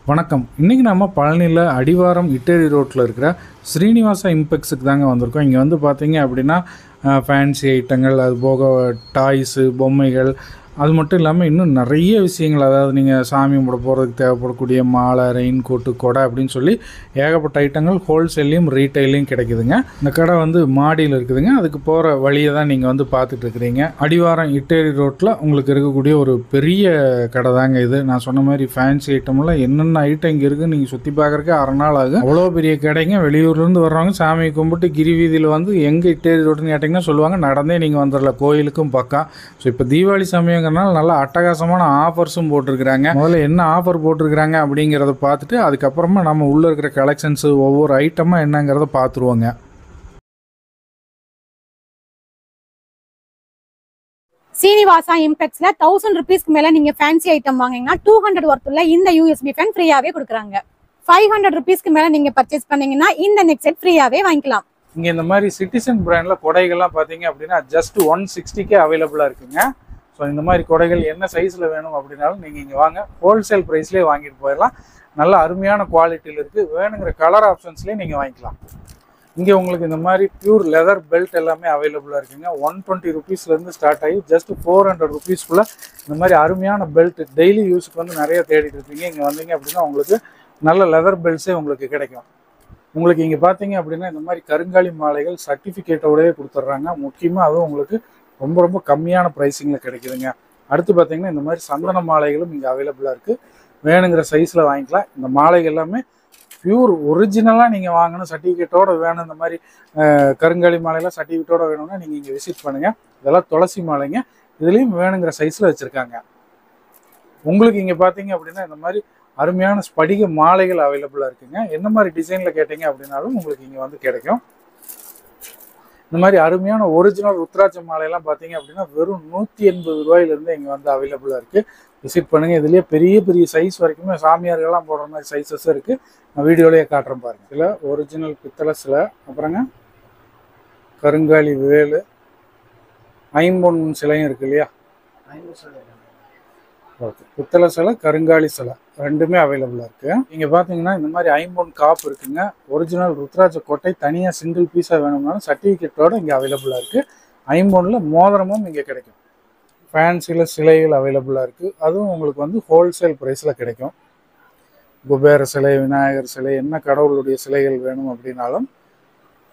வணக்கம். இன்றைக்கி நம்ம பழனியில் அடிவாரம் இட்டேரி ரோட்டில் இருக்கிற ஸ்ரீனிவாசா இம்பெக்ஸுக்கு தாங்க வந்திருக்கோம். இங்கே வந்து பார்த்தீங்க அப்படின்னா ஃபேன்சி ஐட்டங்கள், அது போக டாய்ஸு, பொம்மைகள், அது மட்டும் இல்லாமல் இன்னும் நிறைய விஷயங்கள், அதாவது நீங்கள் சாமி கும்பிட போகிறதுக்கு தேவைப்படக்கூடிய மாலை, ரெயின் கோட்டு, கொடை அப்படின்னு சொல்லி ஏகப்பட்ட ஐட்டங்கள் ஹோல்சேல்லையும் ரீட்டைலையும் கிடைக்குதுங்க. இந்த கடை வந்து மாடியில் இருக்குதுங்க. அதுக்கு போகிற வழியை தான் நீங்கள் வந்து பார்த்துட்ருக்குறீங்க. அடிவாரம் இட்டேரி ரோட்டில் உங்களுக்கு இருக்கக்கூடிய ஒரு பெரிய கடை தாங்க இது. நான் சொன்ன மாதிரி ஃபேன்சி ஐட்டம்லாம் என்னென்ன ஐட்டம் இங்கே இருக்குது நீங்கள் சுற்றி பார்க்குறக்கு அரை நாள் ஆகும். அவ்வளோ பெரிய கடைங்க. வெளியூர்லேருந்து வர்றவங்க சாமி கும்பிட்டு கிரிவீதியில் வந்து எங்கே இட்டேரி ரோட்டுன்னு கேட்டிங்கன்னா சொல்லுவாங்க, நடந்தே நீங்கள் வந்துடலாம், கோயிலுக்கும் பக்கம். ஸோ இப்போ தீபாவளி சமயம் நல்லா அட்டகாசமான ஆஃபர்ஸும் போட்டிருக்கிறாங்க. முதல்ல என்ன ஆஃபர் போட்டிருக்கிறாங்க அப்படிங்கிறத பார்த்துட்டு அதுக்கப்புறமா நம்ம உள்ளே இருக்கிற கலெக்ஷன்ஸ் ஒவ்வொரு ஐட்டமாக என்னங்கிறத பார்த்துருவோங்க. சீனிவாசா இம்பெக்ஸ்ல 1000 ரூபீஸ்க்கு மேல நீங்க ஃபேன்சி ஐட்டம் வாங்கினா 200 ஒர்த்துள்ள இந்த யூஎஸ்பி ஃபேன் ஃப்ரீயாவே கொடுக்குறாங்க. 500 ரூபீஸ்க்கு மேல நீங்க பர்ச்சேஸ் பண்ணீங்கன்னா இந்த நெக் செட் ஃப்ரீயாவே வாங்கிக்கலாம். இங்க இந்த மாதிரி சிட்டிசன் பிராண்ட்ல கொடைகள்லாம் பாத்தீங்க அப்படின்னா ஜஸ்ட் 160க்கே அவைலபிளா இருக்குங்க. ஸோ இந்த மாதிரி கொடைகள் என்ன சைஸில் வேணும் அப்படின்னாலும் நீங்கள் இங்கே வாங்க, ஹோல்சேல் ப்ரைஸ்லேயே வாங்கிட்டு போயிடலாம். நல்ல அருமையான குவாலிட்டியில் இருக்குது. வேணுங்கிற கலர் ஆப்ஷன்ஸ்லேயே நீங்கள் வாங்கிக்கலாம். இங்கே உங்களுக்கு இந்த மாதிரி பியூர் லெதர் பெல்ட் எல்லாமே அவைலபிளாக இருக்குங்க. 120 ரூபீஸ்லேருந்து ஸ்டார்ட் ஆகி ஜஸ்ட் 400 ரூபீஸ்க்குள்ளே இந்த மாதிரி அருமையான பெல்ட் டெய்லி யூஸுக்கு வந்து நிறைய தேடிட்டு இருப்பீங்க. இங்கே வந்தீங்க அப்படின்னா உங்களுக்கு நல்ல லெதர் பெல்ட்ஸே உங்களுக்கு கிடைக்கும். உங்களுக்கு இங்கே பார்த்தீங்க அப்படின்னா இந்த மாதிரி கருங்காலி மாலைகள் சர்டிஃபிகேட்டோடய கொடுத்துட்றாங்க. முக்கியமாக அதுவும் உங்களுக்கு ரொம்ப ரொம்ப கம்மியான ப்ரைஸிங்கில் கிடைக்குதுங்க. அடுத்து பார்த்தீங்கன்னா இந்த மாதிரி சந்தன மாலைகளும் இங்கே அவைலபிளாக இருக்குது. வேணுங்கிற சைஸில் வாங்கிக்கலாம். இந்த மாலைகள் எல்லாமே பியூர் ஒரிஜினலாக நீங்கள் வாங்கணும், சர்டிஃபிகேட்டோடு வேணும். இந்த மாதிரி கருங்காலி மாலையெல்லாம் சர்டிஃபிகேட்டோடு வேணும்னா நீங்கள் இங்கே விசிட் பண்ணுங்கள். இதெல்லாம் துளசி மாலைங்க. இதுலேயும் வேணுங்கிற சைஸில் வச்சுருக்காங்க. உங்களுக்கு இங்கே பார்த்தீங்க அப்படின்னா இந்த மாதிரி அருமையான ஸ்படிக மாலைகள் அவைலபிளாக இருக்குங்க. என்ன மாதிரி டிசைனில் கேட்டீங்க அப்படின்னாலும் உங்களுக்கு இங்கே வந்து கிடைக்கும். இந்த மாதிரி அருமையான ஒரிஜினல் ருத்ராட்ச மாலையெல்லாம் பார்த்தீங்க அப்படின்னா வெறும் 180 ரூபாயிலேருந்து இங்கே வந்து அவைலபிளாக இருக்குது. விசிட் பண்ணுங்கள். இதுலேயே பெரிய பெரிய சைஸ் வரைக்குமே சாமியார்கள்லாம் போடுற மாதிரி சைஸஸும் இருக்குது. நான் வீடியோலேயே காட்டுறேன் பாருங்கள். சில ஒரிஜினல் பித்தளை சிலை, அப்புறங்க கருங்காலி வேலு, ஐம்பொன் சிலையும் இருக்குது இல்லையா, ஓகே, பித்தளை சிலை, கருங்காலி சிலை ரெண்டுமே அவைலபிளாக இருக்குது. இங்கே பார்த்தீங்கன்னா இந்த மாதிரி ஐம்பொன் காப்பு இருக்குங்க. ஒரிஜினல் ருத்ராட்ச கோட்டை தனியாக சிங்கிள் பீஸாக வேணும்னாலும் சர்டிஃபிகேட்டோடு இங்கே அவைலபிளாக இருக்குது. ஐம்பொன்னில் மோதிரமும் இங்கே கிடைக்கும். ஃபேன்சியில் சிலைகள் அவைலபிளாக இருக்குது. அதுவும் உங்களுக்கு வந்து ஹோல்சேல் ப்ரைஸில் கிடைக்கும். குபேர சிலை, விநாயகர் சிலை, என்ன கடவுளுடைய சிலைகள் வேணும் அப்படின்னாலும்,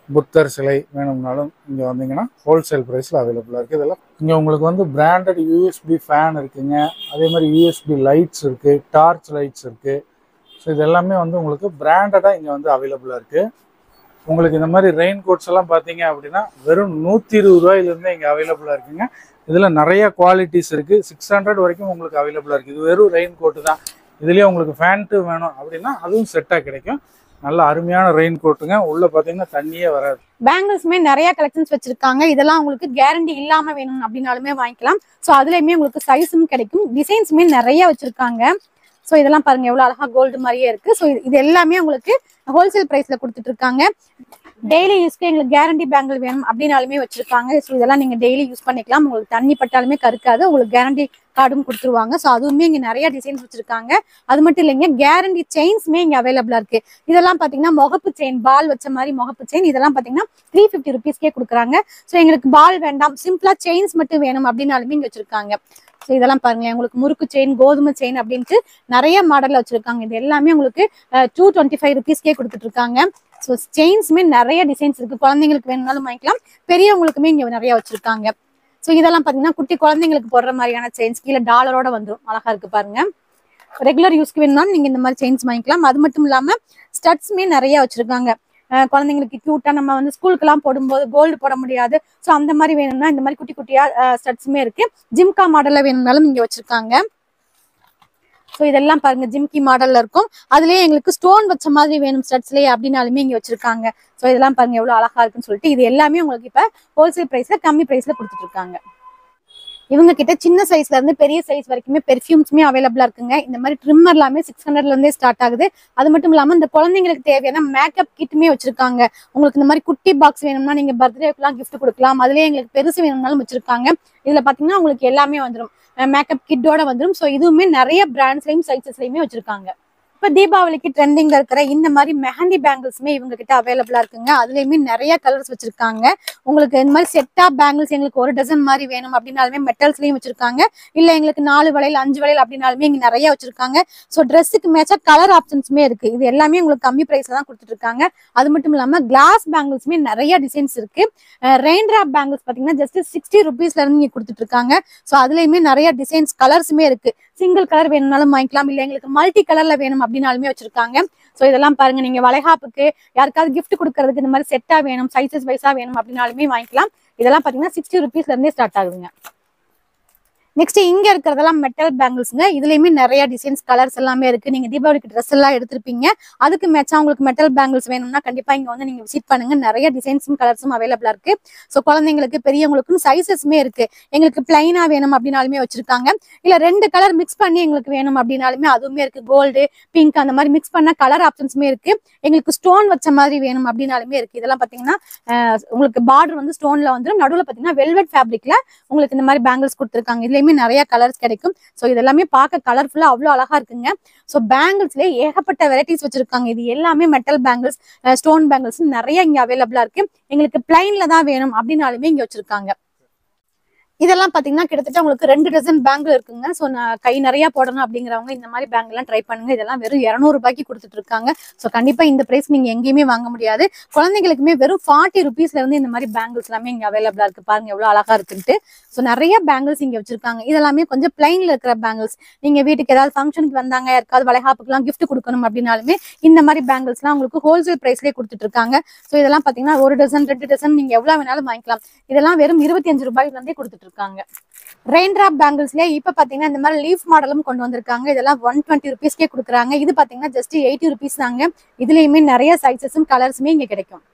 புத்தர் சிலை வேணும்னாலும் இங்கே வந்தீங்கன்னா ஹோல்சேல் ப்ரைஸில் அவைலபிளாக இருக்குது. இதெல்லாம் இங்கே உங்களுக்கு வந்து பிராண்டட் யூஎஸ்பி ஃபேன் இருக்குங்க. அதே மாதிரி யூஎஸ்பி லைட்ஸ் இருக்குது, டார்ச் லைட்ஸ் இருக்குது. ஸோ இது எல்லாமே வந்து உங்களுக்கு பிராண்டடாக இங்கே வந்து அவைலபிளாக இருக்குது. உங்களுக்கு இந்த மாதிரி ரெயின் கோட்ஸ் எல்லாம் பார்த்தீங்க அப்படின்னா வெறும் 120 ரூபாயிலிருந்தே இங்கே அவைலபிளாக இருக்குங்க. இதில் நிறைய குவாலிட்டிஸ் இருக்குது. 600 வரைக்கும் உங்களுக்கு அவைலபிளாக இருக்குது. இது வெறும் ரெயின் கோட்டு தான். இதுலேயே உங்களுக்கு ஃபேன்ட்டு வேணும் அப்படின்னா அதுவும் செட்டாக கிடைக்கும். நல்ல அருமையான ரெயின் கோட்டுங்க. உள்ள பாத்தீங்கன்னா தண்ணியே வராது. பேங்கிள்ஸ்மே நிறைய கலெக்ஷன்ஸ் வச்சிருக்காங்க. இதெல்லாம் உங்களுக்கு கேரண்டி இல்லாம வேணும் அப்படின்னாலுமே வாங்கிக்கலாம். ஸோ அதுலயுமே உங்களுக்கு சைஸும் கிடைக்கும். டிசைன்ஸுமே நிறைய வச்சிருக்காங்க. ஸோ இதெல்லாம் பாருங்க எவ்வளவு அழகா கோல்டு மாதிரியே இருக்கு. ஸோ இது எல்லாமே உங்களுக்கு ஹோல்சேல் பிரைஸ்ல கொடுத்துட்டு இருக்காங்க. டெய்லி யூஸ்க்கு எங்களுக்கு கேரண்டி பேங்கிள் வேணும் அப்படின்னாலுமே வச்சிருக்காங்க. ஸோ இதெல்லாம் நீங்க டெய்லி யூஸ் பண்ணிக்கலாம். உங்களுக்கு தண்ணி பட்டாலுமே கருக்காது. உங்களுக்கு கேரண்டி கார்டும் கொடுத்துருவாங்க. ஸோ அதுவுமே இங்க நிறைய டிசைன்ஸ் வச்சிருக்காங்க. அது மட்டும் இல்லைங்க, கேரண்டி செயின்ஸ்மே இங்க அவைலபிளா இருக்கு. இதெல்லாம் பாத்தீங்கன்னா முகப்பு செயின், பால் வச்ச மாதிரி முகப்பு செயின், இதெல்லாம் பாத்தீங்கன்னா 350 ரூபீஸ்க்கே கொடுக்குறாங்க. ஸோ எங்களுக்கு பால் வேண்டாம், சிம்பிளா செயின்ஸ் மட்டும் வேணும் அப்படின்னாலுமே இங்க வச்சிருக்காங்க. ஸோ இதெல்லாம் பாருங்க, உங்களுக்கு முறுக்கு செயின், கோதுமை செயின் அப்படின்ட்டு நிறைய மாடல்ல வச்சிருக்காங்க. இது எல்லாமே உங்களுக்கு 225 ரூபீஸ்க்கே கொடுத்துட்டு இருக்காங்க. ஸோ செயின்ஸுமே நிறைய டிசைன்ஸ் இருக்கு. குழந்தைங்களுக்கு வேணும்னாலும் வாங்கிக்கலாம், பெரியவங்களுக்குமே இங்க நிறைய வச்சிருக்காங்க. ஸோ இதெல்லாம் பாத்தீங்கன்னா குட்டி குழந்தைங்களுக்கு போடுற மாதிரியான செயின்ஸ், கீழே டாலரோட வந்துடும். அழகா இருக்கு பாருங்க. ரெகுலர் யூஸ்க்கு வேணும்னாலும் நீங்க இந்த மாதிரி செயின்ஸ் வாங்கிக்கலாம். அது மட்டும் இல்லாம ஸ்டட்ஸுமே நிறைய வச்சிருக்காங்க. குழந்தைங்களுக்கு கியூட்டா நம்ம வந்து ஸ்கூலுக்கு எல்லாம் போடும்போது கோல்டு போட முடியாது. ஸோ அந்த மாதிரி வேணும்னா இந்த மாதிரி குட்டி குட்டியா ஸ்டட்ஸுமே இருக்கு. ஜிம்கா மாடல்ல வேணும்னாலும் இங்க வச்சிருக்காங்க. ஸோ இதெல்லாம் பாருங்க ஜிம்கி மாடல்ல இருக்கும். அதுலயே எங்களுக்கு ஸ்டோன் வச்ச மாதிரி வேணும் ஸ்டட்ஸ்லயே அப்படின்னாலுமே இங்க வச்சிருக்காங்க. ஸோ இதெல்லாம் பாருங்க எவ்வளவு அழகா இருக்குன்னு சொல்லிட்டு இது எல்லாமே உங்களுக்கு இப்ப ஹோல்சேல் பிரைஸ்ல கம்மி பிரைஸ்ல கொடுத்துட்டு இருக்காங்க. இவங்க கிட்ட சின்ன சைஸ்ல இருந்து பெரிய சைஸ் வரைக்குமே பெர்ஃபியூம்ஸ்மே அவைலபிளா இருக்குங்க. இந்த மாதிரி ட்ரிம்மர் எல்லாமே 600ல இருந்தே ஸ்டார்ட் ஆகுது. அது மட்டும் இல்லாம இந்த குழந்தைங்களுக்கு தேவையான மேக்கப் கிட்டுமே வச்சிருக்காங்க. உங்களுக்கு இந்த மாதிரி குட்டி பாக்ஸ் வேணும்னா நீங்க பர்த்டேக்குலாம் கிஃப்ட் கொடுக்கலாம். அதுலயே எங்களுக்கு பெருசு வேணும்னாலும் வச்சிருக்காங்க. இதுல பாத்தீங்கன்னா உங்களுக்கு எல்லாமே வந்துடும், மேக்கப் கிட்டோட வந்துடும். ஸோ இதுவுமே நிறைய பிராண்ட்ஸ்லயும் சைஸஸ்லயுமே வச்சிருக்காங்க. இப்ப தீபாவளிக்கு ட்ரெண்டிங்ல இருக்கிற இந்த மாதிரி மெஹந்தி பேங்கிள்ஸ்மே இவங்க கிட்ட அவைலபிளா இருக்குங்க. அதுலயுமே நிறைய கலர்ஸ் வச்சிருக்காங்க. உங்களுக்கு இந்த மாதிரி செட்டா பேங்கிள்ஸ் எங்களுக்கு ஒரு டசன் மாதிரி வேணும் அப்படின்னாலுமே மெட்டல்ஸ்லயும் வச்சிருக்காங்க. இல்ல எங்களுக்கு 4 வளையல் 5 வளையல் அப்படின்னாலுமே இங்க நிறைய வச்சிருக்காங்க. ஸோ ட்ரெஸ்ஸுக்கு மேட்சா கலர் ஆப்ஷன்ஸுமே இருக்கு. இது எல்லாமே உங்களுக்கு கம்மி பிரைஸ்ல தான் கொடுத்துட்டு இருக்காங்க. அது மட்டும் இல்லாம கிளாஸ் பேங்கிள்ஸ்மே நிறைய டிசைன்ஸ் இருக்கு. ரெயின் டிராப் பேங்கிள்ஸ் பாத்தீங்கன்னா ஜஸ்ட் 60 ருபீஸ்ல இருந்து இங்க கொடுத்துட்டு இருக்காங்க. ஸோ அதுலயுமே நிறைய டிசைன்ஸ் கலர்ஸுமே இருக்கு. சிங்கிள் கலர் வேணும்னாலும் வாங்கிக்கலாம், இல்ல எங்களுக்கு மல்டி கலர்ல வேணும் அப்படின்னாலுமே வச்சிருக்காங்க. ஸோ இதெல்லாம் பாருங்க, நீங்க வளைகாப்புக்கு யாருக்காவது கிஃப்ட் கொடுக்கறதுக்கு இந்த மாதிரி செட்டா வேணும், சைசஸ் வைஸா வேணும் அப்படின்னாலுமே வாங்கிக்கலாம். இதெல்லாம் பாத்தீங்கன்னா 60 ருபீஸ்ல இருந்தே ஸ்டார்ட் ஆகுதுங்க. நெக்ஸ்ட் இங்க இருக்கிறதெல்லாம் மெட்டல் பேங்கிள்ஸ்ங்க. இதுலயுமே நிறைய டிசைன்ஸ் கலர்ஸ் எல்லாமே இருக்கு. நீங்க தீபாவளிக்கு ட்ரெஸ் எல்லாம் எடுத்திருப்பீங்க, அதுக்கு மேட்சா உங்களுக்கு மெட்டல் பேங்கிள்ஸ் வேணும்னா கண்டிப்பா இங்க வந்து நீங்க விசிட் பண்ணுங்க. நிறைய டிசைன்ஸும் கலர்ஸும் அவைலபிளா இருக்கு. ஸோ குழந்தைங்களுக்கு பெரியவங்களுக்கும் சைசஸ்மே இருக்கு. எங்களுக்கு பிளைனா வேணும் அப்படின்னாலுமே வச்சிருக்காங்க, இல்ல 2 கலர் மிக்ஸ் பண்ணி எங்களுக்கு வேணும் அப்படின்னாலுமே அதுவுமே இருக்கு. கோல்டு பிங்க் அந்த மாதிரி மிக்ஸ் பண்ண கலர் ஆப்ஷன்ஸுமே இருக்கு. எங்களுக்கு ஸ்டோன் வச்ச மாதிரி வேணும் அப்படின்னாலுமே இருக்கு. இதெல்லாம் பாத்தீங்கன்னா உங்களுக்கு பார்டர் வந்து ஸ்டோன்ல வந்துடும், நடுவில் பாத்தீங்கன்னா வெல்வெட் ஃபேப்ரிக்ல உங்களுக்கு இந்த மாதிரி பேங்கிள்ஸ் கொடுத்துருக்காங்க. இதுலயுமே நிறைய கலர்ஸ் கிடைக்கும். ஸோ இதெல்லாமே பார்க்க கலர்ஃபுல்லா அவ்வளோ அழகா இருக்குங்க. ஸோ பேங்கிள்ஸ்ல ஏகப்பட்ட வெரைட்டிஸ் வச்சிருக்காங்க. இது எல்லாமே மெட்டல் பேங்கிள்ஸ், ஸ்டோன் பேங்கிள்ஸ் நிறைய இங்க அவைலபிளா இருக்கு. எங்களுக்கு பிளைன்ல தான் வேணும் அப்படின்னாலுமே இங்க வச்சிருக்காங்க. இதெல்லாம் பாத்தீங்கன்னா கிட்டத்தட்ட உங்களுக்கு 2 டசன் பேங்கிள் இருக்குங்க. ஸோ நான் கை நிறைய போடணும் அப்படிங்கிறவங்க இந்த மாதிரி பேங்க் எல்லாம் ட்ரை பண்ணுங்க. இதெல்லாம் வெறும் 200 ரூபாய்க்கு கொடுத்துட்டு இருக்காங்க. ஸோ கண்டிப்பா இந்த பிரைஸ் நீங்க எங்கேயுமே வாங்க முடியாது. குழந்தைங்களுக்குமே வெறும் 40 ருபீஸ்ல இருந்து இந்த மாதிரி பேங்கிள்ஸ் எல்லாமே இங்க அவைலபிளா இருக்கு. பாருங்க எவ்வளவு அழகா இருக்குன்ட்டு. ஸோ நிறைய பேங்கிள்ஸ் இங்க வச்சிருக்காங்க. இதெல்லாமே கொஞ்சம் பிளைன்ல இருக்கிற பேங்கிள்ஸ். நீங்க வீட்டுக்கு ஏதாவது ஃபங்க்ஷனுக்கு வந்தாங்க, யாருக்காவது வளைகாப்புக்குலாம் கிஃப்ட் கொடுக்கணும் அப்படின்னாலுமே இந்த மாதிரி பேங்கிள்ஸ் எல்லாம் உங்களுக்கு ஹோல்சேல் பிரைஸ்லேயே கொடுத்துட்டு இருக்காங்க. ஸோ இதெல்லாம் பாத்தீங்கன்னா 1 டசன் 2 டசன் நீங்க எவ்வளவு வேணாலும் வாங்கிக்கலாம். இதெல்லாம் வெறும் 25 ரூபாயில இருந்தே கொடுத்துட்டு இருக்காங்க. ரெயின் டிராப் பேங்கிள்ஸ்ல இப்ப பாத்தீங்கன்னா இந்த மாதிரி லீஃப் மாடலும் கொண்டு வந்திருக்காங்க. இதெல்லாம் 120 ருபீஸ்க்கே கொடுக்குறாங்க. இது பாத்தீங்கன்னா ஜஸ்ட் 80 ருபீஸ் தாங்க. இதுலயுமே நிறைய சைசஸும் கலர்ஸுமே இங்க கிடைக்கும்.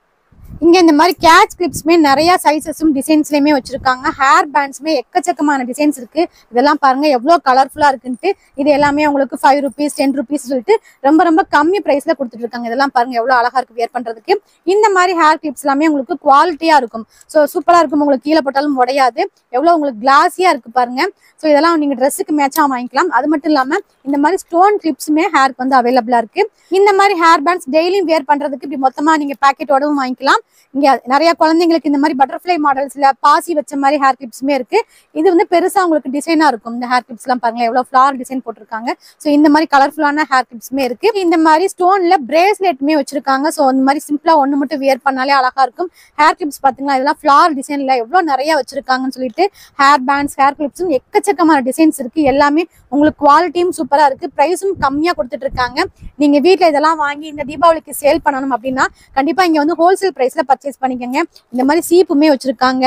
இங்க இந்த மாதிரி கேட்ச் கிளிப்ஸ்மே நிறைய சைசஸும் டிசைன்ஸ்லயுமே வச்சிருக்காங்க. ஹேர் பேண்ட்ஸ்மே எக்கச்சக்கமான டிசைன்ஸ் இருக்கு. இதெல்லாம் பாருங்க எவ்வளவு கலர்ஃபுல்லா இருக்குன்ட்டு. இது எல்லாமே உங்களுக்கு 5 ருபீஸ் 10 ருபீஸ் சொல்லிட்டு ரொம்ப ரொம்ப கம்மி பிரைஸ்ல கொடுத்துட்டு இருக்காங்க. இதெல்லாம் பாருங்க எவ்வளவு அழகா இருக்கு வியர் பண்றதுக்கு. இந்த மாதிரி ஹேர் கிளிப்ஸ் எல்லாமே உங்களுக்கு குவாலிட்டியா இருக்கும். ஸோ சூப்பரா இருக்கும். உங்களுக்கு கீழே போட்டாலும் உடையாது. எவ்வளவு உங்களுக்கு கிளாஸியா இருக்கு பாருங்க. ஸோ இதெல்லாம் நீங்க ட்ரெஸ்ஸுக்கு மேட்சா வாங்கிக்கலாம். அது மட்டும் இல்லாம இந்த மாதிரி ஸ்டோன் கிளிப்ஸுமே ஹேருக்கு வந்து அவைலபிளா இருக்கு. இந்த மாதிரி ஹேர் பேண்ட்ஸ் டெய்லியும் வியர் பண்றதுக்கு இப்படி மொத்தமா நீங்க பேக்கெட்டோடவும் வாங்கிக்கலாம். இங்க நிறைய குழந்தைங்களுக்கு இந்த மாதிரி பட்டர்ஃபிளை மாடல்ஸ்ல பாசி வச்ச மாதிரி ஹேர் கிளிப்ஸுமே இருக்கு. இது வந்து பெருசா உங்களுக்கு டிசைனா இருக்கும். இந்த ஹேர் கிளிப்ஸ் எல்லாம் பாருங்க எவ்வளவு ஃபிளார் டிசைன் போட்டிருக்காங்க. ஸோ இந்த மாதிரி கலர்ஃபுல்லான ஹேர் கிளிப்ஸுமே இருக்கு. இந்த மாதிரி ஸ்டோன்ல பிரேஸ்லெட்டுமே வச்சிருக்காங்க. ஸோ இந்த மாதிரி சிம்பிளா ஒண்ணு மட்டும் வியர் பண்ணாலே அழகா இருக்கும். ஹேர் கிளிப்ஸ் பாத்தீங்கன்னா இதெல்லாம் ஃபிளார் டிசைன்ல எவ்வளவு நிறைய வச்சிருக்காங்கன்னு சொல்லிட்டு ஹேர் பேண்ட்ஸ் ஹேர் கிளிப்ஸும் எக்கச்சக்கமான டிசைன்ஸ் இருக்கு. எல்லாமே உங்களுக்கு குவாலிட்டியும் சூப்பரா இருக்கு. பிரைஸும் கம்மியா கொடுத்துட்டு இருக்காங்க. நீங்க வீட்டுல இதெல்லாம் வாங்கி இந்த தீபாவளிக்கு சேல் பண்ணணும் அப்படின்னா கண்டிப்பா இங்க வந்து ஹோல்சேல் பிரைஸ்ல பர்ச்சேஸ் பண்ணிக்கங்க. இந்த மாதிரி சீப்புமே வச்சிருக்காங்க.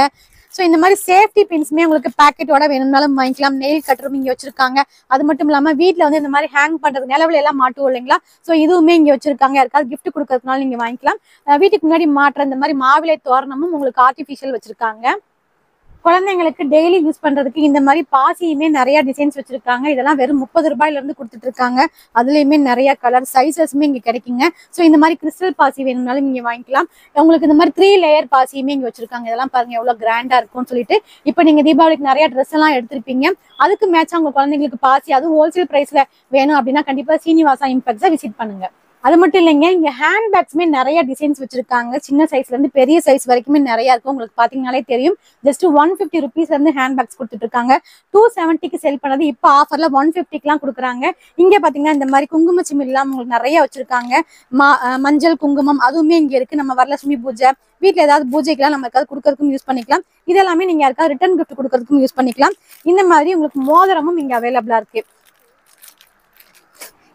ஸோ இந்த மாதிரி சேஃப்டி பின்ஸ்மே உங்களுக்கு பேக்கெட்டோட வேணும்னாலும் வாங்கிக்கலாம். நெயில் கட்டரும் இங்க வச்சிருக்காங்க. அது மட்டும் இல்லாம வீட்டுல வந்து இந்த மாதிரி ஹேங் பண்றது நிலவுல எல்லாம் மாட்டுவோம் இல்லைங்களா? ஸோ இதுவுமே இங்க வச்சிருக்காங்க. யாருக்காவது கிஃப்ட் கொடுக்கறதுனால நீங்க வாங்கிக்கலாம். வீட்டுக்கு முன்னாடி மாட்டுற இந்த மாதிரி மாவிலை தோரணமும் உங்களுக்கு ஆர்டிஃபிஷியல் வச்சிருக்காங்க. குழந்தைங்களுக்கு டெய்லி யூஸ் பண்றதுக்கு இந்த மாதிரி பாசியுமே நிறைய டிசைன்ஸ் வச்சிருக்காங்க. இதெல்லாம் வெறும் 30 ரூபாயில இருந்து கொடுத்துட்டு இருக்காங்க. அதுலயுமே நிறைய கலர் சைசஸ்மே இங்க கிடைக்குங்க. ஸோ இந்த மாதிரி கிறிஸ்டல் பாசி வேணும்னாலும் நீங்க வாங்கிக்கலாம். உங்களுக்கு இந்த மாதிரி 3 லேயர் பாசியுமே இங்க வச்சிருக்காங்க. இதெல்லாம் பாருங்க எவ்வளவு கிராண்டா இருக்கும்னு சொல்லிட்டு. இப்ப நீங்க தீபாவளிக்கு நிறைய ட்ரெஸ் எல்லாம் எடுத்திருப்பீங்க, அதுக்கு மேட்சா உங்க குழந்தைங்களுக்கு பாசி அதுவும் ஹோல்சேல் பிரைஸ்ல வேணும் அப்படின்னா கண்டிப்பா சீனிவாசா இம்பெக்ஸை விசிட் பண்ணுங்க. அது மட்டும் இல்லைங்க, இங்க ஹேண்ட் பேக்ஸ்மே நிறைய டிசைன்ஸ் வச்சிருக்காங்க. சின்ன சைஸ்ல இருந்து பெரிய சைஸ் வரைக்குமே நிறைய இருக்கும். உங்களுக்கு பாத்தீங்கன்னாலே தெரியும். ஜஸ்ட் 150 ருபீஸ்ல இருந்து ஹேண்ட் பேக்ஸ் கொடுத்துட்டு இருக்காங்க. 270க்கு செல் பண்ணது இப்ப ஆஃபர்ல 150க்கு எல்லாம் கொடுக்குறாங்க. இங்க பாத்தீங்கன்னா இந்த மாதிரி குங்கும சிமில்லாம் உங்களுக்கு நிறைய வச்சிருக்காங்க. மஞ்சள் குங்குமம் அதுவுமே இங்க இருக்கு. நம்ம வரலட்சுமி பூஜை வீட்டுல ஏதாவது பூஜைக்கெல்லாம் நம்ம ஏதாவது கொடுக்கறதுக்கும் யூஸ் பண்ணிக்கலாம். இதெல்லாமே நீங்க யாருக்காவது ரிட்டர்ன் கிஃப்ட் கொடுக்கறதுக்கும் யூஸ் பண்ணிக்கலாம். இந்த மாதிரி உங்களுக்கு மோதிரமும் இங்க அவைலபிளா இருக்கு.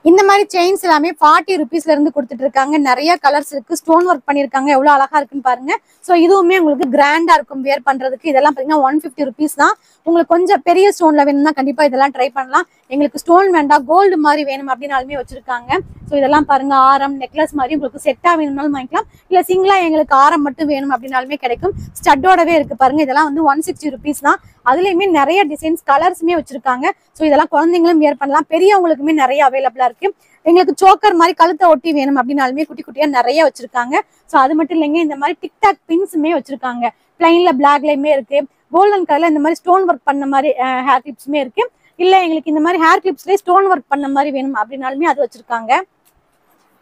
இந்த மாதிரி செயின்ஸ் எல்லாமே 40 ருபீஸ்ல இருந்து கொடுத்துட்டு இருக்காங்க. நிறைய கலர்ஸ் இருக்கு. ஸ்டோன் ஒர்க் பண்ணிருக்காங்க. எவ்வளவு அழகா இருக்குன்னு பாருங்க. சோ இதுவுமே உங்களுக்கு கிராண்டா இருக்கும் வியர் பண்றதுக்கு. இதெல்லாம் பாத்தீங்கன்னா 150 ருபீஸ் தான். உங்களுக்கு கொஞ்சம் பெரிய ஸ்டோன்ல வேணும்னா கண்டிப்பா இதெல்லாம் ட்ரை பண்ணலாம். எங்களுக்கு ஸ்டோன் வேண்டாம் கோல்டு மாதிரி வேணும் அப்படின்னாலுமே வச்சிருக்காங்க. ஸோ இதெல்லாம் பாருங்க ஆரம் நெக்லஸ் மாதிரி உங்களுக்கு செட்டா வேணும்னாலும் வாங்கிக்கலாம். இல்ல சிங்கிளா எங்களுக்கு ஆரம் மட்டும் வேணும் அப்படின்னாலுமே கிடைக்கும். ஸ்டட்டோடவே இருக்கு பாருங்க. இதெல்லாம் வந்து 160 ருபீஸ் தான். அதுலயுமே நிறைய டிசைன்ஸ் கலர்ஸுமே வச்சிருக்காங்க. ஸோ இதெல்லாம் குழந்தைங்களும் வியர் பண்ணலாம். பெரியவங்களுக்குமே நிறைய அவைலபிளா இருக்கு. எங்களுக்கு சோக்கர் மாதிரி கழுத்தை ஒட்டி வேணும் அப்படின்னாலுமே குட்டி குட்டியா நிறைய வச்சிருக்காங்க. ஸோ அது மட்டும் இல்லைங்க, இந்த மாதிரி டிக்டாக் பின்ஸுமே வச்சிருக்காங்க. பிளைன்ல பிளாக்லயுமே இருக்கு. கோல்டன் கலர்ல இந்த மாதிரி ஸ்டோன் ஒர்க் பண்ண மாதிரி ஹேர் கிளிப்ஸுமே இருக்கு. இல்ல எங்களுக்கு இந்த மாதிரி ஹேர் கிளிப்ஸ்லயே ஸ்டோன் ஒர்க் பண்ண மாதிரி வேணும் அப்படின்னாலுமே அது வச்சிருக்காங்க.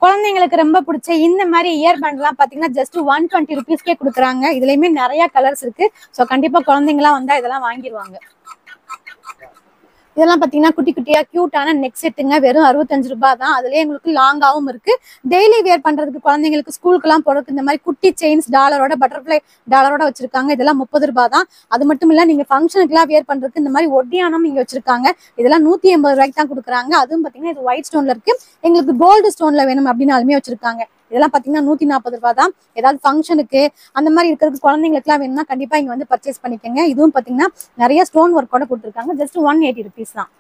குழந்தைங்களுக்கு ரொம்ப பிடிச்ச இந்த மாதிரி இயர் பேண்ட்லாம் பாத்தீங்கன்னா ஜஸ்ட் 120 rupeesக்கே கொடுக்குறாங்க. இதுலயுமே நிறைய கலர்ஸ் இருக்கு. ஸோ கண்டிப்பா குழந்தைங்களாம் வந்தா இதெல்லாம் வாங்கிடுவாங்க. இதெல்லாம் பாத்தீங்கன்னா குட்டி குட்டியா கியூட்டான நெக் செட்டுங்க. வெறும் 65 ரூபாய் தான். அதுலயே உங்களுக்கு லாங்காவும் இருக்கு. டெய்லி வேர் பண்றதுக்கு குழந்தைங்களுக்கு ஸ்கூலுக்கு எல்லாம் போறதுக்கு இந்த மாதிரி குட்டி செயின்ஸ் டாலரோட பட்டர்ஃபிளை டாலரோட வச்சிருக்காங்க. இதெல்லாம் 30 ரூபாய் தான். அது மட்டும் இல்ல நீங்க ஃபங்க்ஷனுக்கு எல்லாம் வேர் பண்றதுக்கு இந்த மாதிரி ஒட்டியானம் இங்க வச்சிருக்காங்க. இதெல்லாம் 180 ரூபாய்க்கு தான் கொடுக்குறாங்க. அதுவும் பாத்தீங்கன்னா இது ஒயிட் ஸ்டோன்ல இருக்கு. எங்களுக்கு கோல்டு ஸ்டோன்ல வேணும் அப்படின்னாலுமே வச்சிருக்காங்க. இதெல்லாம் பாத்தீங்கன்னா 140 ரூபாய் தான். ஏதாவது ஃபங்க்ஷனுக்கு அந்த மாதிரி இருக்கிறதுக்கு குழந்தைங்களுக்கு எல்லாம் வேணும்னா கண்டிப்பா இங்க வந்து பர்ச்சேஸ் பண்ணிக்கோங்க. இதுவும் பாத்தீங்கன்னா நிறைய ஸ்டோன் ஒர்க்கோட கொடுத்துருக்காங்க. ஜஸ்ட் 180 rupees தான்.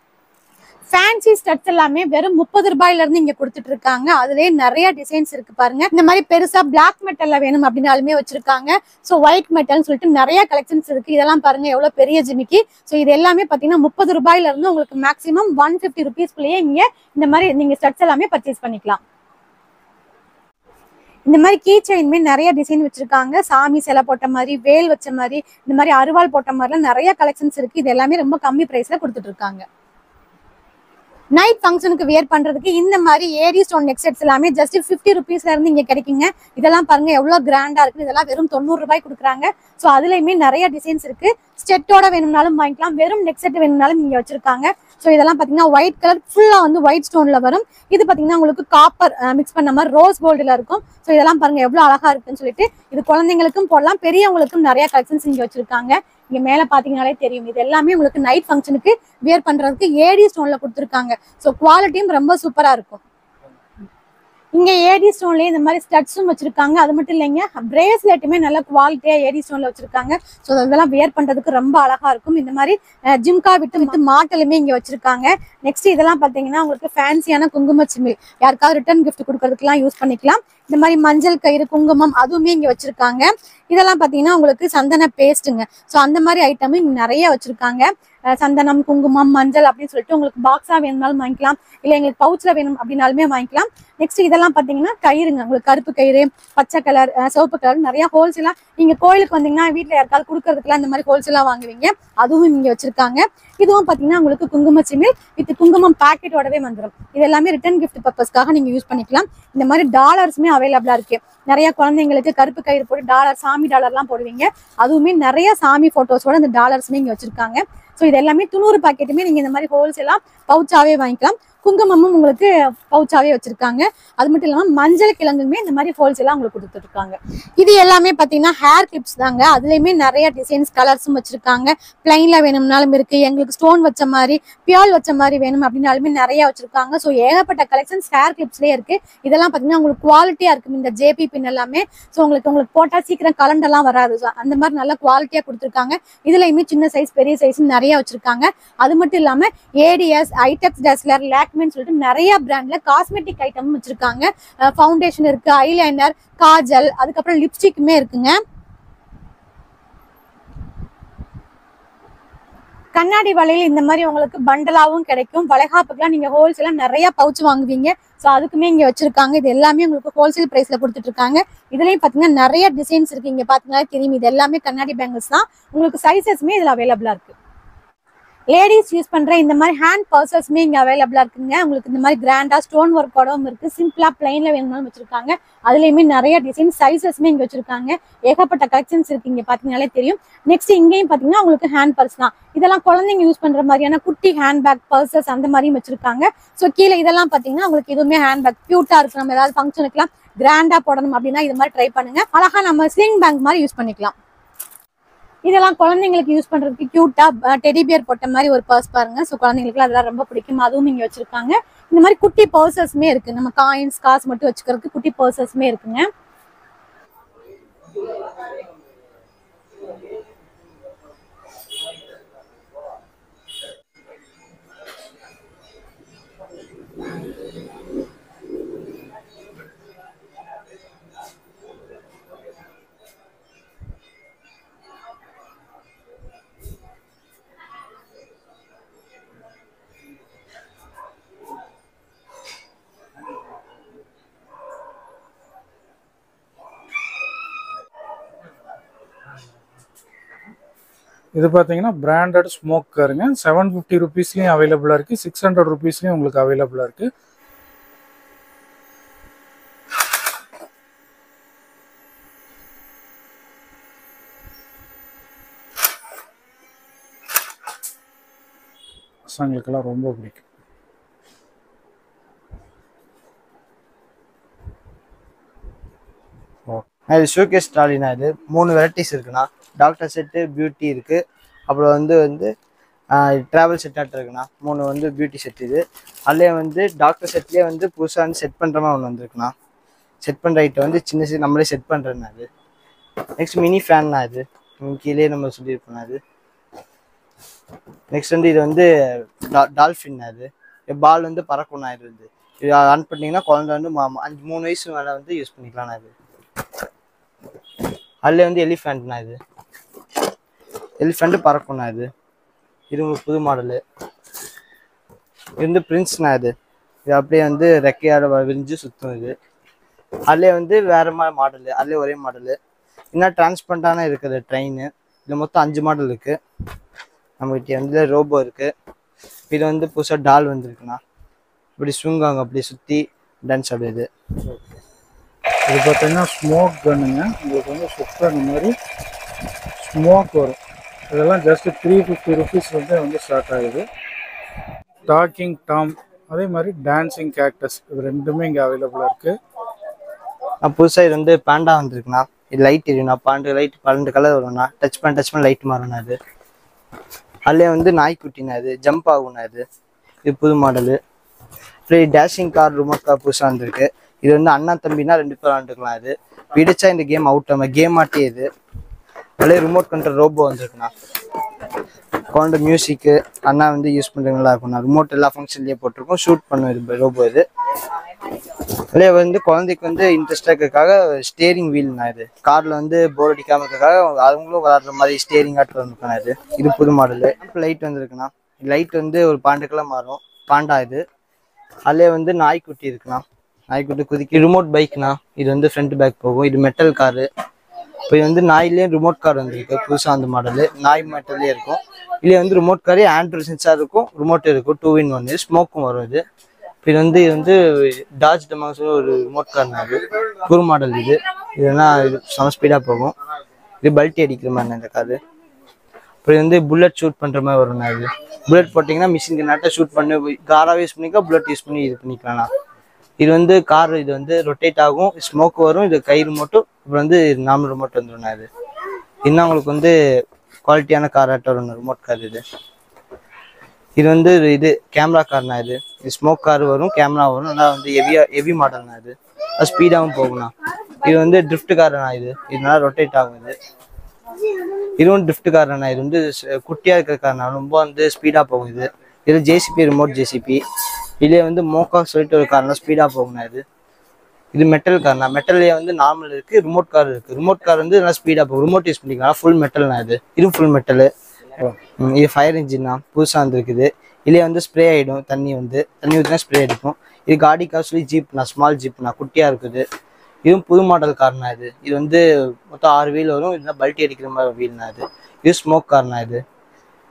ஃபேன்சி ஸ்டட்ஸ் எல்லாமே வெறும் 30 ரூபாயில இருந்து இங்க கொடுத்துட்டு இருக்காங்க. அதுலயே நிறைய டிசைன்ஸ் இருக்கு பாருங்க. இந்த மாதிரி பெருசா பிளாக் மெட்டல்ல வேணும் அப்படின்னாலுமே வச்சிருக்காங்க. ஸோ ஒயிட் மெட்டல்னு சொல்லிட்டு நிறைய கலெக்ஷன்ஸ் இருக்கு. இதெல்லாம் பாருங்க எவ்வளவு பெரிய ஜிமிக்கி. ஸோ இது எல்லாமே பாத்தீங்கன்னா 30 ரூபாயில இருந்து உங்களுக்கு மேக்ஸிமம் 150 rupeesக்குள்ளேயே இங்க இந்த மாதிரி நீங்க ஸ்டட்ஸ் எல்லாமே பர்ச்சேஸ் பண்ணிக்கலாம். இந்த மாதிரி கீ செயின்மே நிறைய டிசைன் வச்சிருக்காங்க. சாமி சிலை போட்ட மாதிரி, வேல் வச்ச மாதிரி, இந்த மாதிரி அருவாள் போட்ட மாதிரிலாம் நிறைய கலெக்ஷன்ஸ் இருக்கு. இது எல்லாமே ரொம்ப கம்மி பிரைஸ்ல கொடுத்துட்டு இருக்காங்க. நைட் ஃபங்க்ஷனுக்கு வேர் பண்றதுக்கு இந்த மாதிரி ஏடி ஸ்டோன் நெக் செட்ஸ் எல்லாமே ஜஸ்ட் 50 rupeesல இருந்து இங்க கிடைக்குங்க. இதெல்லாம் பாருங்க எவ்வளவு கிராண்டா இருக்கு. இதெல்லாம் வெறும் 90 ரூபாய் கொடுக்குறாங்க. ஸோ அதுலயுமே நிறைய டிசைன்ஸ் இருக்கு. ஸ்டெட்டோட வேணும்னாலும் வாங்கிக்கலாம். வெறும் நெக் செட் வேணும்னாலும் இங்க வச்சிருக்காங்க. ஸோ இதெல்லாம் பாத்தீங்கன்னா ஒயிட் கலர் ஃபுல்லா வந்து ஒயிட் ஸ்டோன்ல வரும். இது பாத்தீங்கன்னா உங்களுக்கு காப்பர் மிக்ஸ் பண்ண மாதிரி ரோஸ் கோல்டுல இருக்கும். ஸோ இதெல்லாம் பாருங்க எவ்வளவு அழகா இருக்குன்னு சொல்லிட்டு இது குழந்தைங்களுக்கும் போடலாம், பெரியவங்களுக்கும் நிறைய கலெக்ஷன்ஸ் இங்க வச்சிருக்காங்க. இங்க மேல பாத்தீங்கன்னாலே தெரியும். இது எல்லாமே உங்களுக்கு நைட் ஃபங்க்ஷனுக்கு வேர் பண்றதுக்கு ஏடி ஸ்டோன்ல கொடுத்துருக்காங்க. ஸோ குவாலிட்டியும் ரொம்ப சூப்பரா இருக்கும். இங்க ஏடி ஸ்டோன்லயே இந்த மாதிரி ஸ்டட்ஸும் வச்சிருக்காங்க. அது மட்டும் இல்லைங்க, பிரேஸ்லெட்டுமே நல்ல குவாலிட்டியா ஏடி ஸ்டோன்ல வச்சிருக்காங்க. ஸோ இதெல்லாம் வேர் பண்றதுக்கு ரொம்ப அழகா இருக்கும். இந்த மாதிரி ஜிம்கா வித்து மாட்டலுமே இங்க வச்சிருக்காங்க. நெக்ஸ்ட் இதெல்லாம் பாத்தீங்கன்னா உங்களுக்கு ஃபேன்சியான குங்கும சிமிழ், யாருக்காவது ரிட்டர்ன் கிஃப்ட் கொடுக்கறதுக்குலாம் யூஸ் பண்ணிக்கலாம். இந்த மாதிரி மஞ்சள் கயிறு, குங்குமம் அதுவுமே இங்க வச்சிருக்காங்க. இதெல்லாம் பாத்தீங்கன்னா உங்களுக்கு சந்தன பேஸ்ட்டுங்க. ஸோ அந்த மாதிரி ஐட்டமும் இங்க நிறைய வச்சிருக்காங்க. சந்தனம், குங்குமம், மஞ்சள் அப்படின்னு சொல்லிட்டு உங்களுக்கு பாக்ஸா வேணும்னாலும் வாங்கிக்கலாம், இல்ல எங்களுக்கு பவுச்ல வேணும் அப்படின்னாலுமே வாங்கிக்கலாம். நெக்ஸ்ட் இதெல்லாம் பாத்தீங்கன்னா கயிறுங்க. உங்களுக்கு கருப்பு கயிறு, பச்சை கலர், சிவப்பு கலர் நிறைய ஹோல்சேலா நீங்க கோயிலுக்கு வந்தீங்கன்னா வீட்டுல யாருக்காவது கொடுக்கறதுக்குலாம் இந்த மாதிரி ஹோல்சேலா வாங்குவீங்க. அதுவும் இங்க வச்சிருக்காங்க. இதுவும் பாத்தீங்கன்னா உங்களுக்கு குங்கும சிமிழ் வித் குங்குமம் பாக்கெட்டோடவே வந்துடும். இது எல்லாமே ரிட்டர்ன் கிஃப்ட் பர்பஸ்க்காக நீங்க யூஸ் பண்ணிக்கலாம். இந்த மாதிரி டாலர்ஸுமே அவைலபிளா இருக்கு. நிறைய குழந்தைங்களுக்கு கருப்பு கயிறு போட்டு டாலர், சாமி டாலர்லாம் போடுவீங்க. அதுவுமே நிறைய சாமி போட்டோஸோட இந்த டாலர்ஸுமே இங்க வச்சிருக்காங்க. ஸோ இது எல்லாமே 90 பாக்கெட்டுமே நீங்க இந்த மாதிரி ஹோல்சேலா பவுச்சாவே வாங்கிக்கலாம். குங்குமமும் உங்களுக்கு பவுச்சாவே வச்சிருக்காங்க. அது மட்டும் இல்லாம மஞ்சள் கிழங்குமே இந்த மாதிரி ஹோல்சேலா உங்களுக்கு கொடுத்துட்டு இருக்காங்க. இது எல்லாமே பாத்தீங்கன்னா ஹேர் கிளிப்ஸ் தாங்க. அதுலயுமே நிறைய டிசைன்ஸ், கலர்ஸும் வச்சிருக்காங்க. பிளைன்ல வேணும்னாலும் இருக்கு, எங்களுக்கு ஸ்டோன் வச்ச மாதிரி, பியால் வச்ச மாதிரி வேணும் அப்படின்னாலுமே நிறைய வச்சிருக்காங்க. ஸோ ஏகப்பட்ட கலெக்ஷன்ஸ் ஹேர் கிளிப்ஸ்லயே இருக்கு. இதெல்லாம் பாத்தீங்கன்னா உங்களுக்கு குவாலிட்டியா இருக்கும். இந்த ஜேபி பின் எல்லாமே ஸோ உங்களுக்கு போட்டா சீக்கிரம் கலண்டெல்லாம் வராது. அந்த மாதிரி நல்ல குவாலிட்டியா கொடுத்துருக்காங்க. இதுலயுமே சின்ன சைஸ், பெரிய சைஸ் நிறைய வச்சிருக்காங்க. அது மட்டும் இல்லாம ஏடிஎஸ், ஐடெக்ஸ் டஸ்லர், லாக்மேன்னு சொல்லிட்டு நிறைய பிராண்ட்ல காஸ்மெட்டிக் ஐட்டமும் வச்சிருக்காங்க. ஃபவுண்டேஷன் இருக்கு, ஐலைனர், காஜல், அதுக்கப்புறம் லிப்ஸ்டிக்குமே இருக்குங்க. கண்ணாடி வளையல் இந்த மாதிரி உங்களுக்கு பண்டலாவும் கிடைக்கும். வளைகாப்புக்குலாம் நீங்க ஹோல்சேலா நிறைய பவுச் வாங்குவீங்க. ஸோ அதுக்குமே இங்க வச்சிருக்காங்க. இது எல்லாமே உங்களுக்கு ஹோல்சேல் பிரைஸ்ல கொடுத்துட்டு இருக்காங்க. இதுலயும் பாத்தீங்கன்னா நிறைய டிசைன்ஸ் இருக்கு. இங்க பாத்தீங்கன்னா தெரியும், இது எல்லாமே கண்ணாடி பேங்கிள்ஸ் தான். உங்களுக்கு சைசஸ்மே இதுல அவைலபிளா இருக்கு. லேடிஸ் யூஸ் பண்ற இந்த மாதிரி ஹேண்ட் பர்சஸ்மே இங்க அவைலபிளா இருக்குங்க. உங்களுக்கு இந்த மாதிரி கிராண்டா ஸ்டோன் ஒர்க்கோடவும் இருக்கு. சிம்பிளா பிளைன்ல வேணும்னாலும் வச்சிருக்காங்க. அதுலயுமே நிறைய டிசைன், சைசஸ்மே இங்க வச்சிருக்காங்க. ஏகப்பட்ட கலெக்ஷன்ஸ் இருக்கு. இங்க பாத்தீங்கன்னாலே தெரியும். நெக்ஸ்ட் இங்கேயும் பாத்தீங்கன்னா உங்களுக்கு ஹேண்ட் பர்ஸ் தான். இதெல்லாம் குழந்தைங்க யூஸ் பண்ற மாதிரியான குட்டி ஹேண்ட் பேக், பர்சஸ் அந்த மாதிரியும் வச்சிருக்காங்க. ஸோ கீழே இதெல்லாம் பாத்தீங்கன்னா உங்களுக்கு இதுவுமே ஹேண்ட் பேக் கியூட்டா இருக்கு. நம்ம ஏதாவது ஃபங்க்ஷனுக்குலாம் கிராண்டா போடணும் அப்படின்னா இது மாதிரி ட்ரை பண்ணுங்க. அழகா நம்ம ஸ்லிங் பேக் மாதிரி யூஸ் பண்ணிக்கலாம். இதெல்லாம் குழந்தைங்களுக்கு யூஸ் பண்றதுக்கு கியூட்டா டெடி பியர் போட்ட மாதிரி ஒரு பர்ஸ் பாருங்க. ஸோ குழந்தைங்களுக்கு அதெல்லாம் ரொம்ப பிடிக்கும். அதுவும் இங்க வச்சிருக்காங்க. இந்த மாதிரி குட்டி பர்சஸ்மே இருக்கு. நம்ம காயின்ஸ், காசு மட்டும் வச்சுக்கிறதுக்கு குட்டி பர்சஸ்மே இருக்குங்க. இது பார்த்தீங்கன்னா பிராண்டட் ஸ்மோக் காருங்க. 750 rupeesலையும் அவைலபிளாக இருக்குது, 600 rupeesலையும் உங்களுக்கு அவைலபிளாக இருக்குது. பசங்களுக்கெல்லாம் ரொம்ப பிடிக்கும். இது ஷோகேஸ் ட்ராலினா. இது 3 வெரைட்டிஸ் இருக்குண்ணா. டாக்டர் செட்டு, பியூட்டி இருக்குது. அப்புறம் வந்து ட்ராவல் செட்டாக இருக்குண்ணா. 3 வந்து பியூட்டி செட். இது அதிலே வந்து டாக்டர் செட்லேயே வந்து புதுசாக வந்து செட் பண்ணுற மாதிரி ஒன்று வந்துருக்குண்ணா. செட் பண்ணுற ஐட்டம் வந்து சின்ன நம்மளே செட் பண்ணுறதுண்ணா. அது நெக்ஸ்ட் மினி ஃபேன்னா. இது கீழே நம்ம சொல்லியிருப்போம். அது நெக்ஸ்ட் வந்து இது வந்து டால்ஃபின். அது பால் வந்து பறக்கணும். இது வந்து இது ஆன் பண்ணிங்கன்னா குழந்தை வந்து 3 வயசு மேலே வந்து யூஸ் பண்ணிக்கலாம்ண்ணா. இது அதில் வந்து எலிஃபேண்ட்னா. இது எலிஃபெண்ட் பறக்கும்ண்ணா. இது உங்களுக்கு புது மாடலு. இது வந்து பிரின்ஸ்ண்ணா. இது அப்படியே வந்து ரெக்கையாட விரிஞ்சு சுற்றும். இது அதிலே வந்து வேறு மாதிரி மாடலு, அதிலே ஒரே மாடலு. இன்னும் டிரான்ஸ்பரண்டான இருக்குது ட்ரெயின். இதில் மொத்தம் 5 மாடல் இருக்குது. நம்மகிட்ட வந்து ரோபோ இருக்குது. இது வந்து புதுசாக டால் வந்துருக்குண்ணா. இப்படி ஸ்விங்காங்க, அப்படி சுற்றி டான்ஸ் ஆடுது. இது பார்த்தீங்கன்னா ஸ்மோக் கன்னுங்க. உங்களுக்கு வந்து சுற்றுற இந்த மாதிரி ஸ்மோக் வரும். இதெல்லாம் ஜஸ்ட் 350 ருபீஸ் வந்து ஸ்டார்ட் ஆகுது. டாக்கிங் டாம், அதே மாதிரி டான்சிங் கேக்டஸ், இது ரெண்டுமே இங்கே அவைலபிளாக இருக்குது. புதுசாக இது வந்து பேண்டா வந்துருக்குண்ணா. இது லைட் எரியுண்ணா. 12 கலர் வரும்ண்ணா. டச் பண்ண லைட் மாறும்ண்ணா. இது அதிலே வந்து நாய்க்குட்டினா. இது ஜம்ப் ஆகும்ண்ணா. இது புது model. Free dashing car, remote car புதுசாக வந்துருக்கு. இது வந்து அண்ணா தம்பினா 2 பேர் விளாண்டுக்கலாம். இது விடிச்சா இந்த கேம் அவுட் ஆகும். கேம் ஆட்டி. இது அதிலே ரிமோட் கண்ட்ரோல் ரோபோ வந்துருக்குண்ணா. குழந்தை மியூசிக்கு அண்ணா வந்து யூஸ் பண்ணுறவங்களா இருக்கும்ண்ணா. ரிமோட் எல்லா ஃபங்க்ஷன்லேயே போட்டிருக்கோம். ஷூட் பண்ணும் இது ரோபோ. இது அதிலே வந்து குழந்தைக்கு வந்து இன்ட்ரெஸ்டாக இருக்கிறதுக்காக ஸ்டேரிங் வீல்னா. இது காரில் வந்து போர் அடிக்காமல் இருக்கிறதுக்காக அவங்களும் விளாட்ற மாதிரி ஸ்டேரிங் ஆட்டு வந்துருக்குண்ணா. இது புது மாடலு. லைட் வந்துருக்குண்ணா. லைட் வந்து ஒரு 12 கலர் மாறும். பாண்டா. இது அதிலே வந்து நாய்க்குட்டி இருக்குண்ணா. நாய்க்குட்டி குதிக்கி. ரிமோட் பைக்னா. இது வந்து ஃப்ரண்ட் பேக் போகும். இது மெட்டல் காரு. இப்போ இது வந்து நாயிலே ரிமோட் கார் வந்துருக்கு புதுசாக. அந்த மாடலு நாய் மெட்டல்லே இருக்கும். இதுலேயே வந்து ரிமோட் காரே ஆண்ட்ராய்டு சென்சார் இருக்கும், ரிமோட் இருக்கும். 2 in 1. ஸ்மோக்கும் வரும். இது வந்து டாஜ் டமாஸ் ஒரு ரிமோட் கார்னா. அது புது மாடல். இதுனா இது செம ஸ்பீடாக போகும். இது பல்ட்டி அடிக்கிற மாதிரி இந்த காரு. அப்புறம் வந்து புல்லட் ஷூட் பண்ணுற மாதிரி வரும்ண்ணா. இது புல்லட் போட்டிங்கன்னா மிஷின் நாட்டை ஷூட் பண்ணி காராகவே யூஸ் பண்ணிக்கலாம், புல்லட் யூஸ் பண்ணி இது பண்ணிக்கலாம்ண்ணா. இது வந்து கார். இது வந்து ரொட்டேட் ஆகும். ஸ்மோக் வரும். இது கை ரிமோட்டும். அப்புறம் வந்து நார்மல் ரிமோட் வந்துடும்ண்ணா. இன்னும் உங்களுக்கு வந்து குவாலிட்டியான கார் ஆட்டோ வரும் ரிமோட் கார். இது வந்து இது கேமரா கார்னா. இது ஸ்மோக் கார் வரும், கேமரா வரும். நல்லா வந்து ஹெவி மாடல்னா. அது ஸ்பீடாகவும் போகும்ண்ணா. இது வந்து ட்ரிஃப்ட் கார்னா. இது நல்லா ரொட்டேட் ஆகும். இதுவும் ட்ரிஃப்ட் கார்னா. இது வந்து குட்டியாக இருக்கிற கார்னா. ரொம்ப வந்து ஸ்பீடாக போகும். இது ஜேசிபி, ரிமோட் ஜேசிபி. இதுலேயே வந்து மோக்கா சொல்லிட்டு ஒரு கார்னா ஸ்பீடாக போகும்ண்ணா. இது மெட்டல் கார்னா. மெட்டல்லே வந்து நார்மல் இருக்குது, ரிமோட் கார் இருக்குது. ரிமோட் கார் வந்து நல்லா ஸ்பீடாக போகும். ரிமோட் யூஸ் பண்ணிக்கலாம். ஃபுல் மெட்டல்னா. இது ஃபுல் மெட்டலு. இது ஃபயர் இன்ஜின் தான் புதுசாக வந்துருக்குது. இதுலேயே வந்து ஸ்ப்ரே ஆகிடும். தண்ணி ஊற்றினா ஸ்ப்ரே அடிக்கும். இது காடி கார் சொல்லி ஜீப்னா. ஸ்மால் ஜீப்னா, குட்டியாக இருக்குது. இதுவும் புது மாடல் கார்னா. இது வந்து மொத்தம் 6 வீல் வரும். இதுதான் பல்ட்டி அடிக்கிற மாதிரி வீல்னா. இது ஸ்மோக் கார்னா.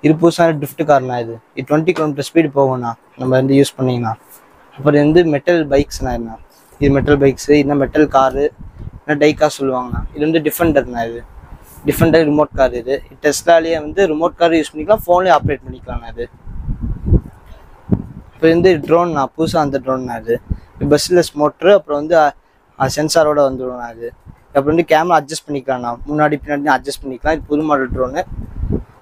இது புதுசாக ட்ரிஃப்ட் கார்னா. இது 20 km ஸ்பீடு போகும்ண்ணா நம்ம வந்து யூஸ் பண்ணிங்கன்னா. அப்புறம் வந்து மெட்டல் பைக்ஸ்னா. இது மெட்டல் பைக்ஸு. இன்னும் மெட்டல் காரு, இன்னும் டைக்கா சொல்லுவாங்கண்ணா. இது வந்து டிஃபெண்டர்னா. Defender remote car. இது டெஸ்லாலேயே வந்து ரிமோட் கார் யூஸ் பண்ணிக்கலாம், ஃபோன்லேயே ஆப்ரேட் பண்ணிக்கலாம்ண்ணா. இப்போ வந்து ட்ரோன்னா. புதுசாக அந்த ட்ரோன்னா. இது பஸ்லெஸ் மோட்ரு. அப்புறம் வந்து சென்சாரோட வந்துடும்ண்ணா. அப்புறம் வந்து கேமரா அட்ஜஸ்ட் பண்ணிக்கலாம்ண்ணா. முன்னாடி பின்னாடி அட்ஜஸ்ட் பண்ணிக்கலாம். இது புது மாடல் ட்ரோனு.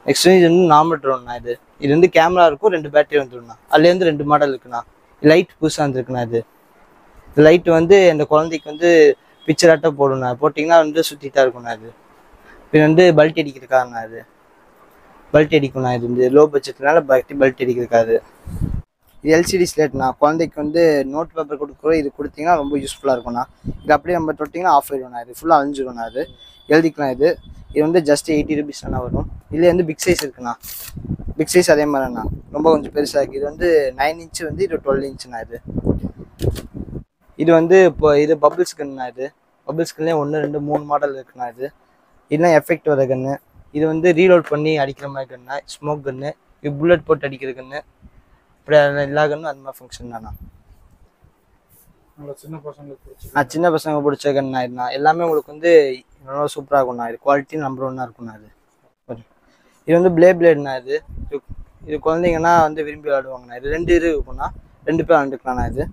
நெக்ஸ்ட் இது வந்து நார்மல் ட்ரோன்னா. இது வந்து கேமரா இருக்கும், 2 பேட்டரி வந்துடும்ண்ணா. அதுலேருந்து 2 மாடல் இருக்குண்ணா. லைட் புதுசாக வந்துருக்குண்ணா. இந்த லைட் வந்து அந்த குழந்தைக்கு வந்து பிக்சர் ஆட்டோ போடும்ண்ணா. போட்டிங்கன்னா வந்து சுற்றிட்டா இருக்கும்ண்ணா. இது வந்து பல்ட்டி அடிக்கிறதுக்காகண்ணா. பல்ட்டி அடிக்கும்ண்ணா. இது வந்து லோ பட்ஜெட்னால பல்ட்டி அடிக்கிறதுக்காது. இது எல்சிடி ஸ்லேட்ண்ணா. குழந்தைக்கு வந்து நோட் பேப்பர் கொடுக்குறோம். இது கொடுத்தீங்கன்னா ரொம்ப யூஸ்ஃபுல்லாக இருக்கும்ண்ணா. இது அப்படியே நம்ம தொட்டிங்கன்னா ஆஃப் ஆகிடும்ண்ணா. இது ஃபுல்லாக அழிஞ்சிடும்ண்ணா. எழுதிக்கலாம். இது வந்து ஜஸ்ட் 80 rupees வரும். இதுலேயே வந்து பிக் சைஸ் இருக்குண்ணா. பிக் சைஸ் அதே மாதிரிண்ணா. ரொம்ப கொஞ்சம் பெருசாக இருக்குது. இது வந்து 9 inch வந்து இது 12 inchண்ணா. இது வந்து இப்போ இது பபிள்ஸ் கன்னுண்ணா. பபிள்ஸ் கன்லேயே 1, 2, 3 மாடல் இருக்குண்ணா. இதெல்லாம் எஃபெக்ட் வர கன்று. இது வந்து ரீலோட் பண்ணி அடிக்கிற மாதிரி கன்று. ஸ்மோக் கன்று. இது புல்லட் போட்டு அடிக்கிற கன்று. இப்படி எல்லா கன்னும் அந்த மாதிரி ஃபங்க்ஷன் தானா. சின்ன பசங்க பிடிச்ச கன்னா. எல்லாமே உங்களுக்கு வந்து நல்லா சூப்பராக இருக்கும்ண்ணா. இது குவாலிட்டி நம்பர் 1 இருக்கும்ண்ணா. இது வந்து பிளேட்னா. இது குழந்தைங்கன்னா வந்து விரும்பி விளையாடுவாங்கண்ணா. இது 2 இருக்குண்ணா, 2 பேர் விளையாண்டுக்கலாம்ண்ணா. இது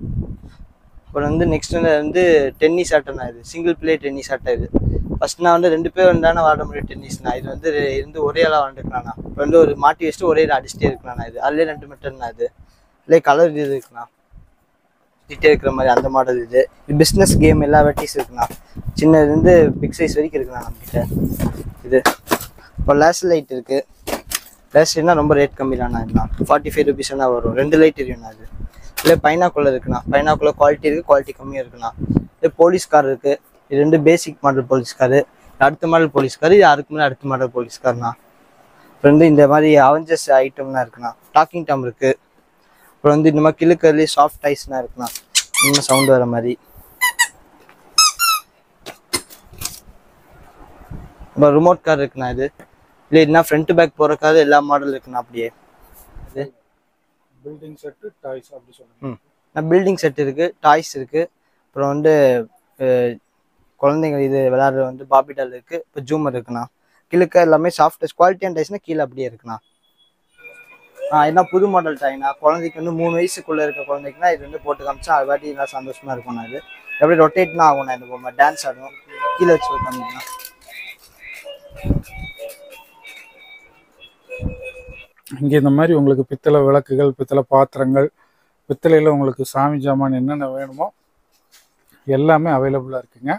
அப்புறம் வந்து நெக்ஸ்ட் வந்து டென்னிஸ் ஆட்டம்ண்ணா. இது சிங்கிள் பிளே டென்னிஸ் ஆட்டம். இது ஃபர்ஸ்ட் நான் வந்து 2 பேர் வந்தானே விளாட முடியும் டென்னிஸ்ண்ணா. இது வந்து ஒரே ஆளாக விளாண்டுக்கலாம்ண்ணா. இப்போ வந்து ஒரு மாட்டி வச்சுட்டு ஒரே அடிச்சுட்டே இருக்கலாம்ண்ணா. இது அதுலேயே 2 மீட்டர்ண்ணா. இது இல்லையே கலர் இது இருக்குண்ணா, சுற்றிட்டே இருக்கிற மாதிரி அந்த மாடல். இது பிஸ்னஸ் கேம் எல்லா வெரைட்டிஸ் இருக்குண்ணா. சின்னதுலேருந்து பிக் சைஸ் வரைக்கும் இருக்குண்ணா நம்மகிட்ட. இது இப்போ லேஸ் லைட் இருக்குது. லேஸ் லைட்னா ரொம்ப ரேட் கம்மிதாண்ணா. இதுண்ணா 45 rupees தான் வரும். 2 லைட் இருக்குண்ணா. அது இல்லை பைனாக்குள்ளே இருக்குண்ணா. பைனாக்குள்ளே குவாலிட்டி இருக்குது, குவாலிட்டி கம்மியாக இருக்குண்ணா. இது போலீஸ் கார் இருக்குது. இது 2 பேசிக் மாடல் போலீஸ் காரு, அடுத்த மாடல் போலீஸ் கார். இது அதுக்கு மேலே அடுத்த மாடல் போலீஸ் கார்ண்ணா. அப்புறம் வந்து இந்த மாதிரி அவெஞ்சர்ஸ் ஐட்டம்லாம் இருக்குண்ணா. டாக்கிங் டாம் இருக்குது. அப்புறம் வந்து இந்த மாதிரி கிளுக்கர்லேயே சாஃப்ட் ஐஸ்லாம் இருக்குண்ணா, இன்னும் சவுண்ட் வர மாதிரி. அப்புறம் ரிமோட் கார் இருக்குண்ணா. இது இல்லை என்ன ஃப்ரண்ட் பேக் போகிற கார் எல்லா மாடல் இருக்குண்ணா. அப்படியே இது பில்டிங் செட்டு டாய்ஸ் அப்படி சொல்லுங்க. பில்டிங் செட் இருக்குது, டாய்ஸ் இருக்குது. அப்புறம் வந்து குழந்தைங்க இது விளையாடுற வந்து பாபி டால் இருக்குது. இப்போ ஜூமர் இருக்குண்ணா. கிழக்க எல்லாமே சாஃப்ட் குவாலிட்டியான டாய்ஸ்னால் கீழே அப்படியே இருக்குண்ணா. என்ன புது மாடல் டாய்னா குழந்தைக்கு வந்து 3 வயசுக்குள்ளே இருக்க குழந்தைக்குனா இது வந்து போட்டு காமிச்சா அது வாட்டி நல்லா சந்தோஷமாக இருக்கும்ண்ணா. இது எப்படி ரொட்டேட்னா ஆகும்ண்ணா. இந்த பொம்மை டான்ஸ் ஆடும், கீழே வச்சு காமிக்கணும். இங்கே இந்த மாதிரி உங்களுக்கு பித்தளை விளக்குகள், பித்தளை பாத்திரங்கள், பித்தளையில் உங்களுக்கு சாமி ஜாமான் என்னென்ன வேணுமோ எல்லாமே அவைலபிளாக இருக்குங்க.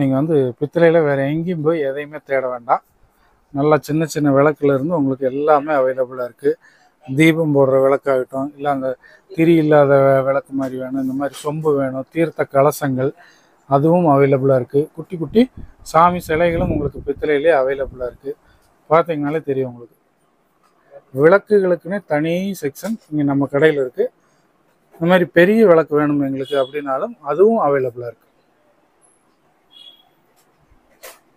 நீங்கள் வந்து பித்தளையில் வேறு எங்கேயும் போய் எதையுமே தேட வேண்டாம். நல்லா சின்ன சின்ன விளக்குலேருந்து உங்களுக்கு எல்லாமே அவைலபிளாக இருக்குது. தீபம் போடுற விளக்காகட்டும், இல்லை அந்த திரி இல்லாத விளக்கு மாதிரி வேணும், இந்த மாதிரி சொம்பு வேணும், தீர்த்த கலசங்கள் அதுவும் அவைலபிளாக இருக்குது. குட்டி குட்டி சாமி சிலைகளும் உங்களுக்கு பித்தளையிலே அவைலபிளாக இருக்குது. பார்த்தீங்கனாலே தெரியும் உங்களுக்கு. விளக்குகளுக்குன்னே தனி செக்ஷன் இங்கே நம்ம கடையில் இருக்குது. இந்த மாதிரி பெரிய விளக்கு வேணும் எங்களுக்கு அப்படின்னாலும் அதுவும் அவைலபிளாக இருக்குது.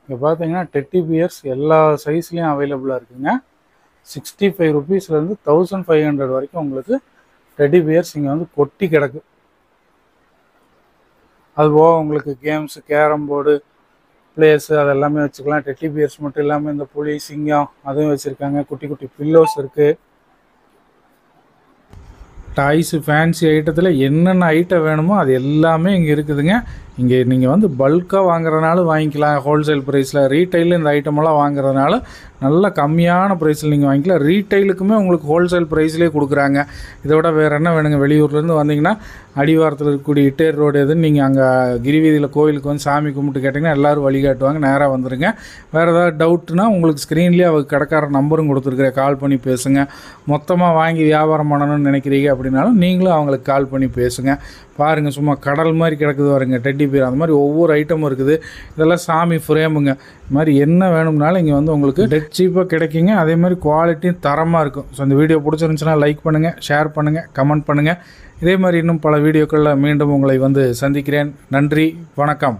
இங்கே பார்த்தீங்கன்னா டெட்டி பியர்ஸ் எல்லா சைஸ்லேயும் அவைலபிளாக இருக்குங்க. 65 rupeesலேருந்து 1500 வரைக்கும் உங்களுக்கு டெட்டி பியர்ஸ் இங்கே வந்து கொட்டி கிடக்கு. அதுபோக உங்களுக்கு கேம்ஸு, கேரம் போர்டு, பிளேஸு அதெல்லாமே வச்சுக்கலாம். டெட்டி பியர்ஸ் மட்டும் இல்லாமல் இந்த புலி, சிங்கம் அதுவும் வச்சுருக்காங்க. குட்டி குட்டி பில்லோஸ் இருக்குது. டாய்ஸு, ஃபேன்சி ஐட்டத்தில் என்னென்ன ஐட்டம் வேணுமோ அது எல்லாமே இங்கே இருக்குதுங்க. இங்கே நீங்கள் வந்து பல்காக வாங்குறதுனால வாங்கிக்கலாம் ஹோல்சேல் ப்ரைஸில். ரீட்டைலில் இந்த ஐட்டமெல்லாம் வாங்குறதுனால நல்ல கம்மியான ப்ரைஸில் நீங்கள் வாங்கிக்கலாம். ரீட்டைலுக்குமே உங்களுக்கு ஹோல்சேல் ப்ரைஸ்லேயே கொடுக்குறாங்க. இதை விட வேறு என்ன வேணுங்க? வெளியூர்லேருந்து வந்தீங்கன்னா அடிவாரத்தில் இருக்கக்கூடிய இட்டேர் ரோடு எதுன்னு நீங்கள் அங்கே கிரிவீதியில் கோயிலுக்கு வந்து சாமி கும்பிட்டு கேட்டிங்கன்னா எல்லோரும் வழிகாட்டுவாங்க. நேராக வந்துடுங்க. வேறு ஏதாவது டவுட்னா உங்களுக்கு ஸ்க்ரீன்லேயே அவங்க கடைக்கார நம்பரும் கொடுத்துருக்குறேன், கால் பண்ணி பேசுங்க. மொத்தமாக வாங்கி வியாபாரம் பண்ணணும்னு நினைக்கிறீங்க அப்படின்னாலும் நீங்களும் அவங்களுக்கு கால் பண்ணி பேசுங்க. பாருங்கள், சும்மா கடல் மாதிரி கிடக்குது பாருங்க டெட்டி பியர். அந்த மாதிரி ஒவ்வொரு ஐட்டமும் இருக்குது. இதெல்லாம் சாமி ஃப்ரேமுங்க. இது மாதிரி என்ன வேணும்னாலும் இங்கே வந்து உங்களுக்கு டெட் சீப்பாக கிடைக்குங்க. அதே மாதிரி குவாலிட்டியும் தரமாக இருக்கும். ஸோ இந்த வீடியோ பிடிச்சிருந்துச்சுன்னா லைக் பண்ணுங்கள், ஷேர் பண்ணுங்கள், கமெண்ட் பண்ணுங்கள். இதே மாதிரி இன்னும் பல வீடியோக்களில் மீண்டும் உங்களை வந்து சந்திக்கிறேன். நன்றி, வணக்கம்.